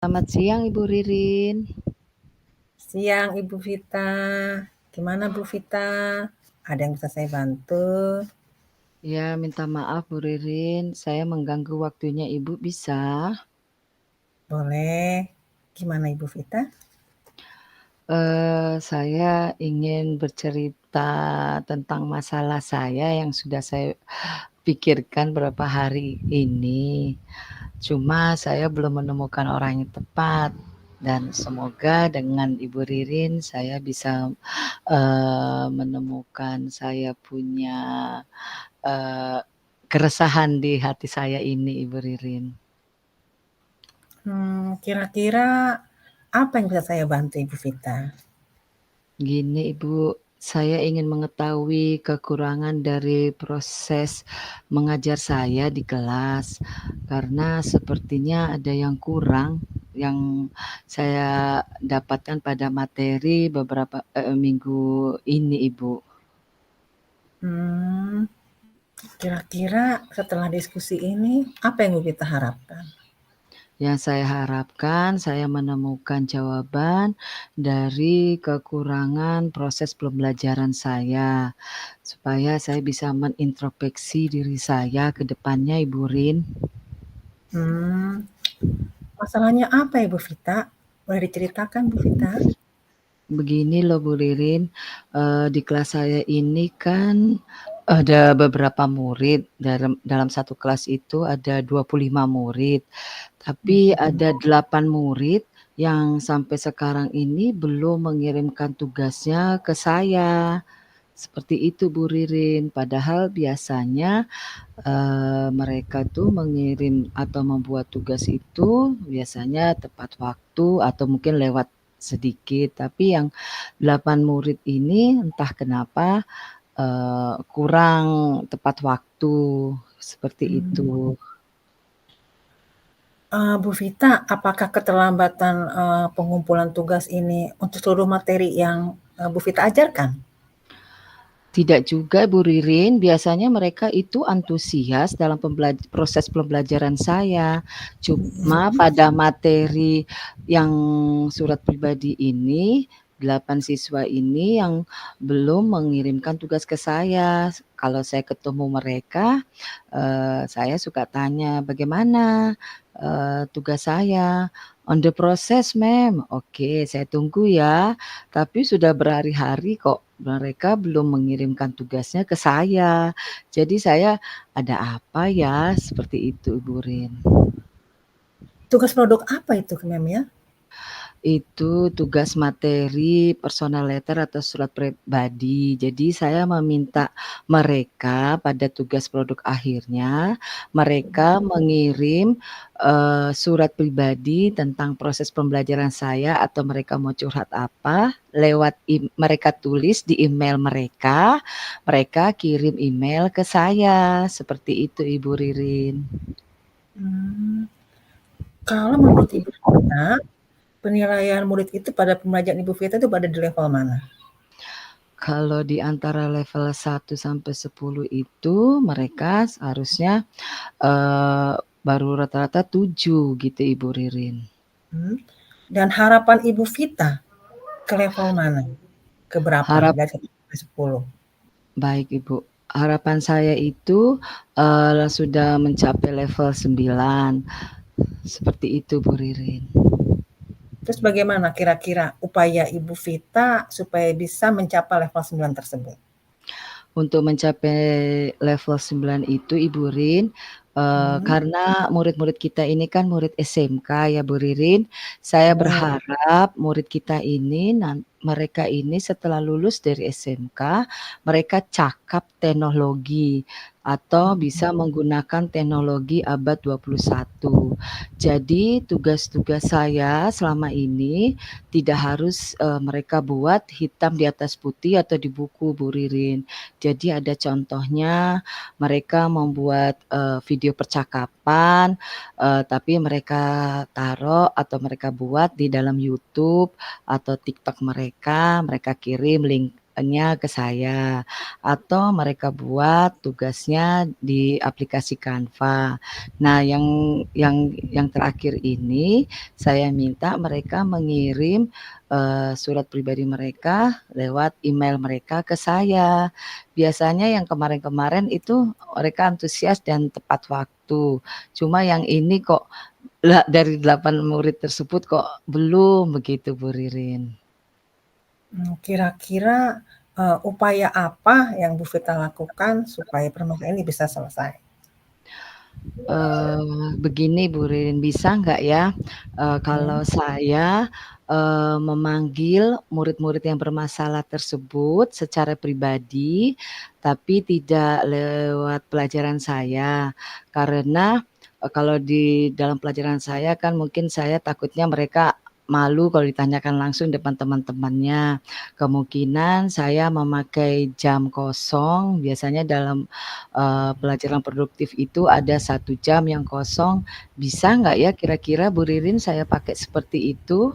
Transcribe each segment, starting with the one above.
Selamat siang Ibu Ririn. Siang Ibu Vita, gimana Bu Vita? Ada yang bisa saya bantu? Ya, minta maaf Bu Ririn, saya mengganggu waktunya Ibu bisa? Boleh. Gimana Ibu Vita? Saya ingin bercerita tentang masalah saya yang sudah saya pikirkan beberapa hari ini. Cuma saya belum menemukan orang yang tepat dan semoga dengan Ibu Ririn saya bisa menemukan saya punya eee, keresahan di hati saya ini, Ibu Ririn. Kira-kira apa yang bisa saya bantu Ibu Vita? Gini Ibu, saya ingin mengetahui kekurangan dari proses mengajar saya di kelas, karena sepertinya ada yang kurang yang saya dapatkan pada materi beberapa minggu ini, Ibu. Hmm, Kira-kira setelah diskusi ini, apa yang Ibu Vita harapkan? Yang saya harapkan saya menemukan jawaban dari kekurangan proses pembelajaran saya, supaya saya bisa menintrospeksi diri saya ke depannya, Ibu Rin. Hmm, Masalahnya apa Ibu Vita? Boleh diceritakan Bu Vita? Begini loh Bu Ririn, di kelas saya ini kan ada beberapa murid, dalam satu kelas itu ada 25 murid, tapi ada 8 murid yang sampai sekarang ini belum mengirimkan tugasnya ke saya. Seperti itu Bu Ririn, padahal biasanya, mereka tuh mengirim atau membuat tugas itu biasanya tepat waktu atau mungkin lewat sedikit, tapi yang 8 murid ini entah kenapa, kurang tepat waktu, seperti Hmm, itu. Bu Vita, apakah keterlambatan pengumpulan tugas ini untuk seluruh materi yang Bu Vita ajarkan? Tidak juga Bu Ririn, biasanya mereka itu antusias dalam proses pembelajaran saya. Cuma pada materi yang surat pribadi ini, 8 siswa ini yang belum mengirimkan tugas ke saya. Kalau saya ketemu mereka, saya suka tanya, "Bagaimana, tugas saya?" "On the process ma'am." "Oke, saya tunggu ya." Tapi sudah berhari-hari kok mereka belum mengirimkan tugasnya ke saya. Jadi saya, "Ada apa ya?" Seperti itu, Ibu Rin. Tugas produk apa itu Mem ya? Itu tugas materi personal letter atau surat pribadi. Jadi saya meminta mereka pada tugas produk akhirnya, mereka mengirim, surat pribadi tentang proses pembelajaran saya atau mereka mau curhat apa, lewat mereka tulis di email mereka, mereka kirim email ke saya, seperti itu Ibu Ririn. Mmm, Kalau menurut Ibu Vita, penilaian murid itu pada pembelajaran Ibu Vita itu pada di level mana? Kalau di antara level 1 sampai 10 itu mereka seharusnya, baru rata-rata 7 gitu Ibu Ririn. Hmm, dan harapan Ibu Vita ke level mana? Ke berapa? Harap Dari 1 sampai 10? Baik Ibu, harapan saya itu, sudah mencapai level 9, seperti itu Bu Ririn. Terus bagaimana kira-kira upaya Ibu Vita supaya bisa mencapai level 9 tersebut? Untuk mencapai level 9 itu Ibu Rin, Hmm, karena murid-murid kita ini kan murid SMK ya Bu Ririn, saya benar. berharap murid kita ini mereka ini setelah lulus dari SMK, mereka cakap teknologi atau bisa menggunakan teknologi abad 21. Jadi tugas-tugas saya selama ini tidak harus, mereka buat hitam di atas putih atau di buku Bu Ririn. Jadi ada contohnya mereka membuat, video percakapan, tapi mereka taruh atau mereka buat di dalam YouTube atau TikTok mereka, mereka kirim link, ke saya, atau mereka buat tugasnya di aplikasi Canva. Nah, yang terakhir ini saya minta mereka mengirim, surat pribadi mereka lewat email mereka ke saya. Biasanya yang kemarin-kemarin itu mereka antusias dan tepat waktu. Cuma yang ini kok dari 8 murid tersebut kok belum begitu, Bu Ririn. Kira-kira, upaya apa yang Bu Vita lakukan supaya permasalahan ini bisa selesai? Begini Bu Ririn, bisa nggak ya, Mhm. kalau saya, memanggil murid-murid yang bermasalah tersebut secara pribadi, tapi tidak lewat pelajaran saya. Karena, kalau di dalam pelajaran saya kan mungkin saya takutnya mereka malu kalau ditanyakan langsung depan teman-temannya. Kemungkinan saya memakai jam kosong, biasanya dalam pelajaran produktif itu ada 1 jam yang kosong, bisa nggak ya kira-kira Bu Ririn saya pakai seperti itu?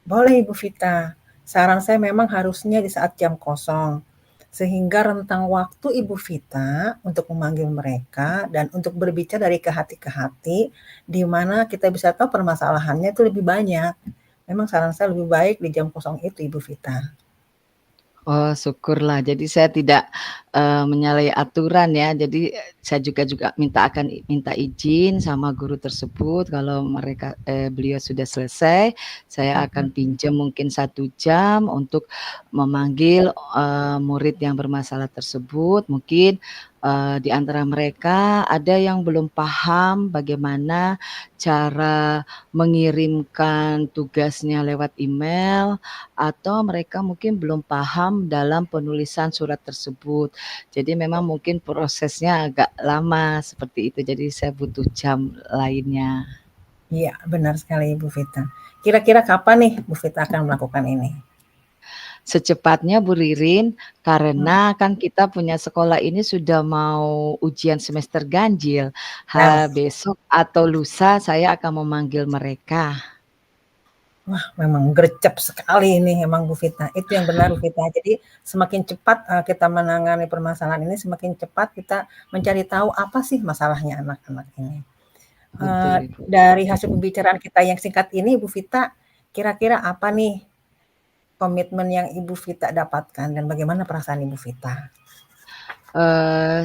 Boleh Ibu Vita, saran saya memang harusnya di saat jam kosong, sehingga rentang waktu Ibu Vita untuk memanggil mereka dan untuk berbicara dari ke hati ke hati, di mana kita bisa tahu permasalahannya itu lebih banyak. Memang saran saya lebih baik di jam kosong itu Ibu Vita. Oh, syukurlah. Jadi saya tidak, menyalahi aturan ya. Jadi, saya juga minta izin sama guru tersebut kalau beliau sudah selesai, saya akan Mhm. pinjam mungkin 1 jam untuk memanggil, murid yang bermasalah tersebut. Mungkin, di antara mereka ada yang belum paham bagaimana cara mengirimkan tugasnya lewat email, atau mereka mungkin belum paham dalam penulisan surat tersebut. Jadi memang mungkin prosesnya agak lama seperti itu, jadi saya butuh jam lainnya. Iya, benar sekali Ibu Vita. Kira-kira kapan nih Bu Vita akan melakukan ini? Secepatnya Bu Ririn, Hmm. karena kan kita punya sekolah ini sudah mau ujian semester ganjil. Nah, Besok atau lusa saya akan memanggil mereka. wah memang gercep sekali ini emang Bu Vita. Itu yang benar Bu Vita. Jadi semakin cepat kita menangani permasalahan ini, semakin cepat kita mencari tahu apa sih masalahnya anak-anak ini. Betul Ibu. Dari hasil pembicaraan kita yang singkat ini, Bu Vita, kira-kira apa nih komitmen yang Ibu Vita dapatkan dan bagaimana perasaan Ibu Vita?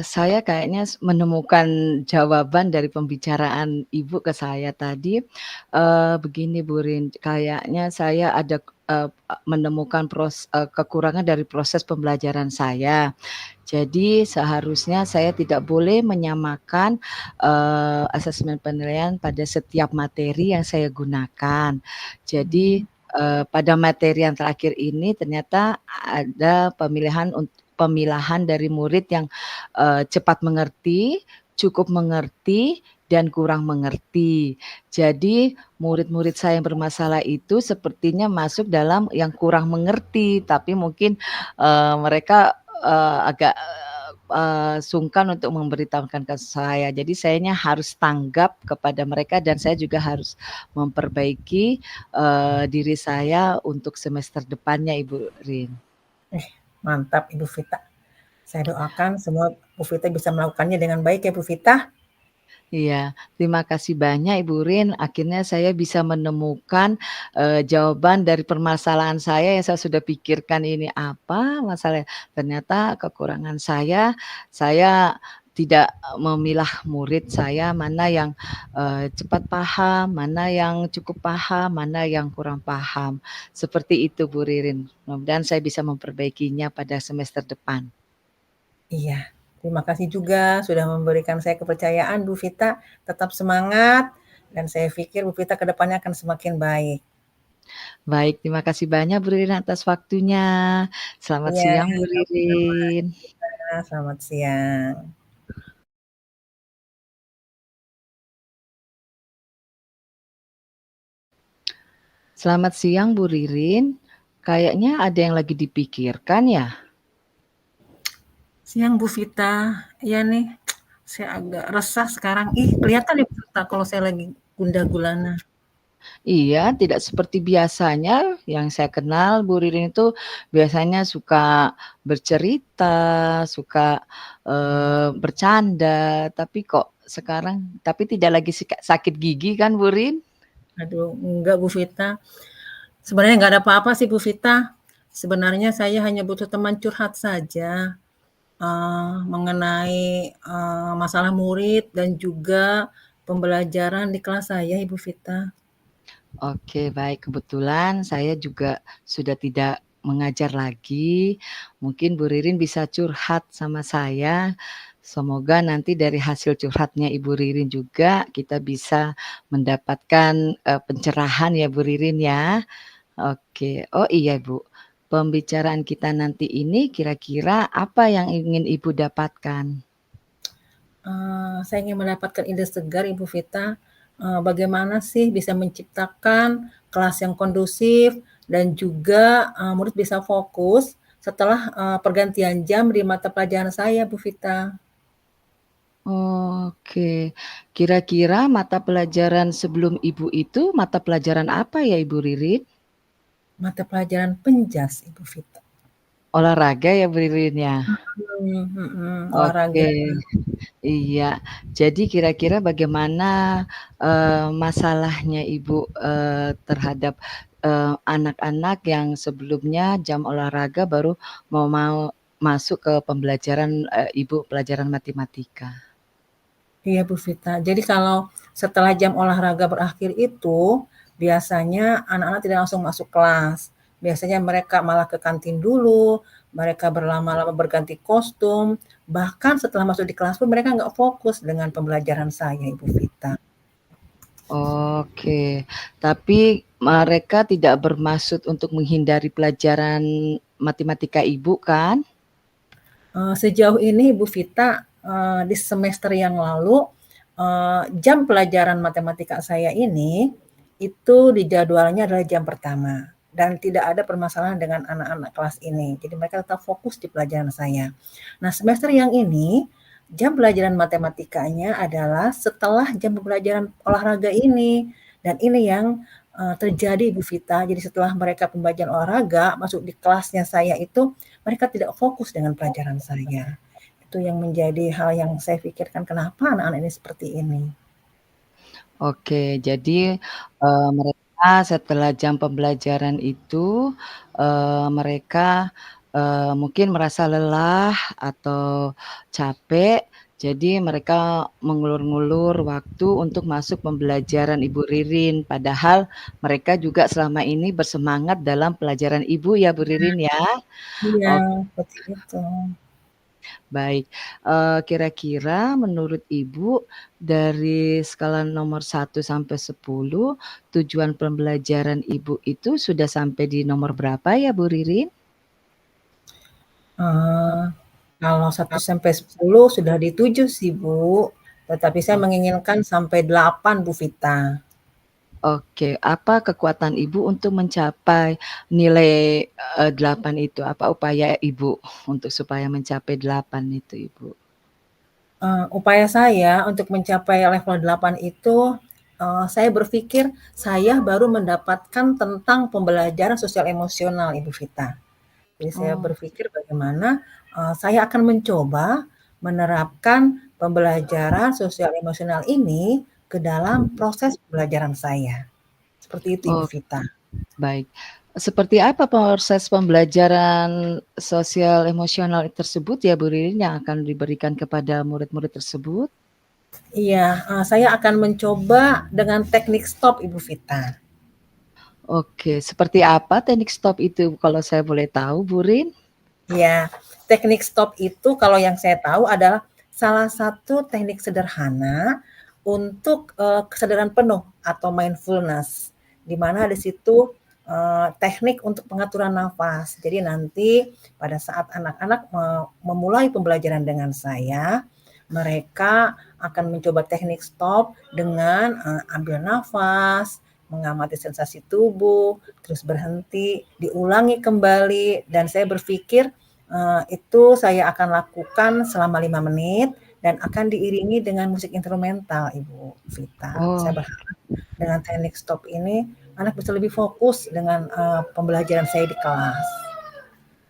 Saya kayaknya menemukan jawaban dari pembicaraan Ibu ke saya tadi, begini Bu Rin, kayaknya saya ada, menemukan kekurangan dari proses pembelajaran saya. Jadi seharusnya saya tidak boleh menyamakan, asesmen penilaian pada setiap materi yang saya gunakan. Jadi, pada materi yang terakhir ini ternyata ada pemilahan dari murid yang, cepat mengerti, cukup mengerti, dan kurang mengerti. Jadi murid-murid saya yang bermasalah itu sepertinya masuk dalam yang kurang mengerti, tapi mungkin, mereka, agak, sungkan untuk memberitahukan ke saya. Jadi sayanya harus tanggap kepada mereka dan saya juga harus memperbaiki, diri saya untuk semester depannya, Ibu Rin. Mantap Ibu Vita. Saya doakan semua Bu Vita bisa melakukannya dengan baik ya Bu Vita. Iya, terima kasih banyak Ibu Rin, akhirnya saya bisa menemukan, jawaban dari permasalahan saya yang saya sudah pikirkan ini apa masalahnya, ternyata kekurangan saya tidak memilah murid saya mana yang, cepat paham, mana yang cukup paham, mana yang kurang paham. Seperti itu Bu Ririn, mudah-mudahan saya bisa memperbaikinya pada semester depan. Iya, terima kasih juga sudah memberikan saya kepercayaan Bu Vita, tetap semangat dan saya pikir Bu Vita ke depannya akan semakin baik. Baik, terima kasih banyak Bu Ririn atas waktunya. Selamat Iya, siang Bu sama-sama. Ririn. Selamat siang. Selamat siang Bu Ririn. Kayaknya ada yang lagi dipikirkan ya? Siang Bu Vita, iya nih, saya agak resah sekarang. Ih, kelihatan ya Bu Vita kalau saya lagi gundah gulana. Iya, tidak seperti biasanya yang saya kenal Bu Ririn itu biasanya suka bercerita, suka, bercanda, tapi kok sekarang tapi tidak lagi sakit gigi kan Bu Rin? Aduh, enggak Bu Vita. Sebenarnya nggak ada apa-apa sih Bu Vita. Sebenarnya saya hanya butuh teman curhat saja, mengenai, masalah murid dan juga pembelajaran di kelas saya Ibu Vita. Oke, baik. Kebetulan saya juga sudah tidak mengajar lagi. Mungkin Bu Ririn bisa curhat sama saya. Semoga nanti dari hasil curhatnya Ibu Ririn juga kita bisa mendapatkan, pencerahan ya Bu Ririn ya. Oke. Oh iya Bu, pembicaraan kita nanti ini kira-kira apa yang ingin Ibu dapatkan? Saya ingin mendapatkan ide segar Ibu Vita, bagaimana sih bisa menciptakan kelas yang kondusif dan juga, murid bisa fokus setelah, pergantian jam di mata pelajaran saya Bu Vita. Oke. Kira-kira mata pelajaran sebelum Ibu itu mata pelajaran apa ya Ibu Ririn? Mata pelajaran Penjas Ibu Vita. Olahraga ya Bu Ririn ya? Olahraga. Oke, iya. Jadi kira-kira bagaimana, masalahnya Ibu, terhadap, anak-anak yang sebelumnya jam olahraga baru mau masuk ke pembelajaran, Ibu pelajaran matematika? Iya Bu Vita. Jadi kalau setelah jam olahraga berakhir itu, biasanya anak-anak tidak langsung masuk kelas. Biasanya mereka malah ke kantin dulu, mereka berlama-lama berganti kostum, bahkan setelah masuk di kelas pun mereka nggak fokus dengan pembelajaran saya Ibu Vita. Oke, tapi mereka tidak bermaksud untuk menghindari pelajaran matematika Ibu kan? Sejauh ini Ibu Vita, di semester yang lalu, jam pelajaran matematika saya ini, itu dijadwalnya adalah jam pertama dan tidak ada permasalahan dengan anak-anak kelas ini. Jadi mereka tetap fokus di pelajaran saya. Nah, semester yang ini, jam pelajaran matematikanya adalah setelah jam pembelajaran olahraga ini, dan ini yang, terjadi Bu Vita. Jadi setelah mereka pembelajaran olahraga, masuk di kelasnya saya itu, mereka tidak fokus dengan pelajaran saya. Itu yang menjadi hal yang saya pikirkan, kenapa anak-anak ini seperti ini. Oke, jadi, mereka setelah jam pembelajaran itu, mereka, mungkin merasa lelah atau capek, jadi mereka mengulur-ngulur waktu untuk masuk pembelajaran Ibu Ririn, padahal mereka juga selama ini bersemangat dalam pelajaran Ibu ya, Bu Ririn ya? Iya, Ok seperti itu. baik, kira-kira menurut Ibu dari skala nomor 1 sampai 10, tujuan pembelajaran Ibu itu sudah sampai di nomor berapa ya, Bu Ririn? Eee, Kalau 1 sampai 10 sudah di 7 sih, Bu, tetapi saya Oh, menginginkan sampai 8, Bu Vita. oke, apa kekuatan Ibu untuk mencapai nilai, 8 itu? Apa upaya Ibu untuk supaya mencapai 8 itu, Ibu? Upaya saya untuk mencapai level 8 itu, saya berpikir saya baru mendapatkan tentang pembelajaran sosial emosional, Ibu Vita. Jadi saya Oh. berpikir bagaimana, saya akan mencoba menerapkan pembelajaran sosial emosional ini ke dalam proses pembelajaran saya. Seperti itu Ibu Oh, Vita. baik. Seperti apa proses pembelajaran sosial emosional tersebut ya Bu Ririn yang akan diberikan kepada murid-murid tersebut? Iya, saya akan mencoba dengan teknik stop Ibu Vita. Oke, seperti apa teknik stop itu kalau saya boleh tahu Bu Rin? Ya, teknik stop itu kalau yang saya tahu adalah salah satu teknik sederhana untuk, kesadaran penuh atau mindfulness, di mana di situ, teknik untuk pengaturan nafas. Jadi nanti pada saat anak-anak memulai pembelajaran dengan saya, mereka akan mencoba teknik stop dengan, ambil nafas, mengamati sensasi tubuh, terus berhenti, diulangi kembali, dan saya berpikir itu saya akan lakukan selama 5 menit dan akan diiringi dengan musik instrumental, Ibu Vita. Oh. Saya berharap dengan teknik stop ini anak bisa lebih fokus dengan pembelajaran saya di kelas.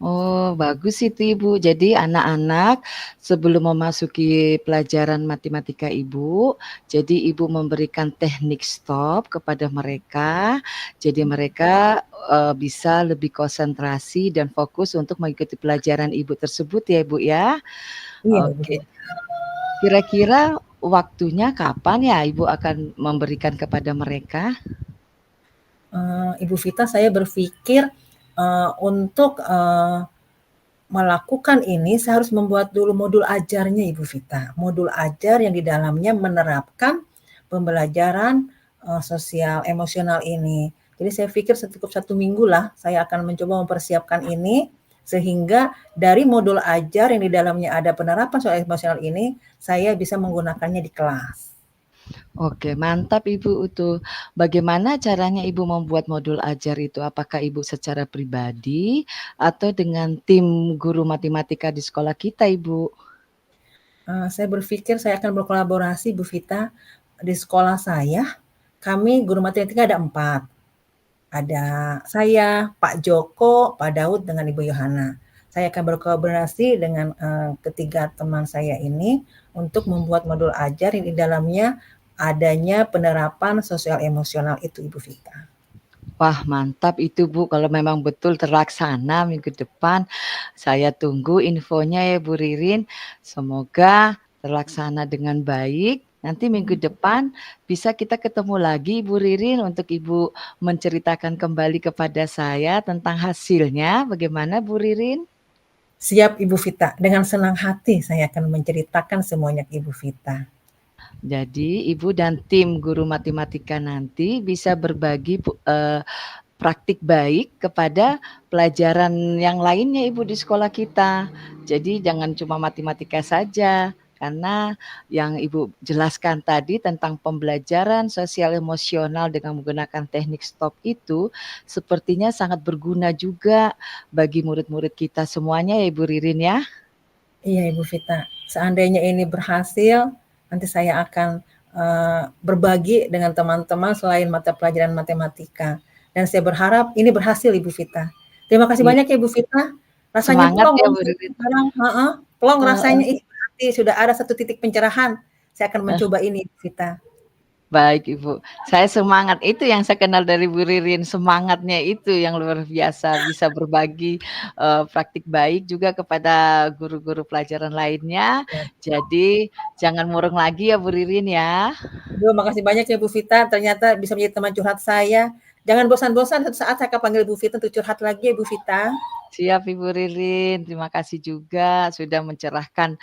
Oh, bagus itu Ibu. Jadi anak-anak sebelum memasuki pelajaran matematika Ibu, jadi Ibu memberikan teknik stop kepada mereka. Jadi mereka bisa lebih konsentrasi dan fokus untuk mengikuti pelajaran Ibu tersebut ya Ibu ya. Iya, Ibu Oke. Vita. Kira-kira waktunya kapan ya Ibu akan memberikan kepada mereka? Ibu Vita, saya berpikir untuk melakukan ini saya harus membuat dulu modul ajarnya, Ibu Vita. Modul ajar yang di dalamnya menerapkan pembelajaran sosial emosional ini. Jadi saya pikir cukup 1 minggu lah saya akan mencoba mempersiapkan ini, sehingga dari modul ajar yang di dalamnya ada penerapan sosial emosional ini, saya bisa menggunakannya di kelas. Oke, mantap Ibu itu. Bagaimana caranya Ibu membuat modul ajar itu? Apakah Ibu secara pribadi atau dengan tim guru matematika di sekolah kita, Ibu? Saya berpikir saya akan berkolaborasi, Bu Vita. Di sekolah saya, kami guru matematika ada 4. Ada saya, Pak Joko, Pak Daud, dengan Ibu Yohana. Saya akan berkolaborasi dengan ketiga teman saya ini untuk membuat modul ajar yang di dalamnya adanya penerapan sosial emosional itu, Ibu Vita. Wah, mantap itu Bu, kalau memang betul terlaksana minggu depan. Saya tunggu infonya ya Bu Ririn. Semoga terlaksana dengan baik. Nanti minggu depan bisa kita ketemu lagi Bu Ririn untuk Ibu menceritakan kembali kepada saya tentang hasilnya. Bagaimana Bu Ririn? Siap, Ibu Vita. Dengan senang hati saya akan menceritakan semuanya ke Ibu Vita. Jadi Ibu dan tim guru matematika nanti bisa berbagi praktik baik kepada pelajaran yang lainnya Ibu di sekolah kita. Jadi jangan cuma matematika saja, karena yang Ibu jelaskan tadi tentang pembelajaran sosial emosional dengan menggunakan teknik stop itu sepertinya sangat berguna juga bagi murid-murid kita semuanya ya Ibu Ririn ya. Iya, Ibu Vita. Seandainya ini berhasil, nanti saya akan berbagi dengan teman-teman selain mata pelajaran matematika. Dan saya berharap ini berhasil, Ibu Vita. Terima kasih Iya, banyak ya, Ibu Vita. Rasanya semangat plong ya loh Bu Ririn. sekarang, plong rasanya, Heeh. berarti sudah ada satu titik pencerahan. Saya akan Eh, mencoba ini, Ibu Vita. Baik Ibu, saya semangat itu yang saya kenal dari Bu Ririn, semangatnya itu yang luar biasa, bisa berbagi praktik baik juga kepada guru-guru pelajaran lainnya. Ya. Jadi jangan murung lagi ya Bu Ririn ya. Aduh, makasih banyak ya Bu Vita, ternyata bisa menjadi teman curhat saya. Jangan bosan-bosan, suatu saat saya akan panggil Bu Vita untuk curhat lagi ya Bu Vita. Siap Ibu Ririn, terima kasih juga sudah mencerahkan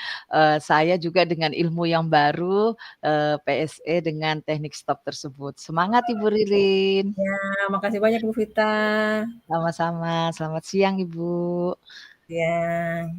saya juga dengan ilmu yang baru PSE dengan teknik stop tersebut. Semangat Ibu Ririn. Ya, makasih banyak Bu Vita. Sama-sama, selamat siang Ibu. Ya.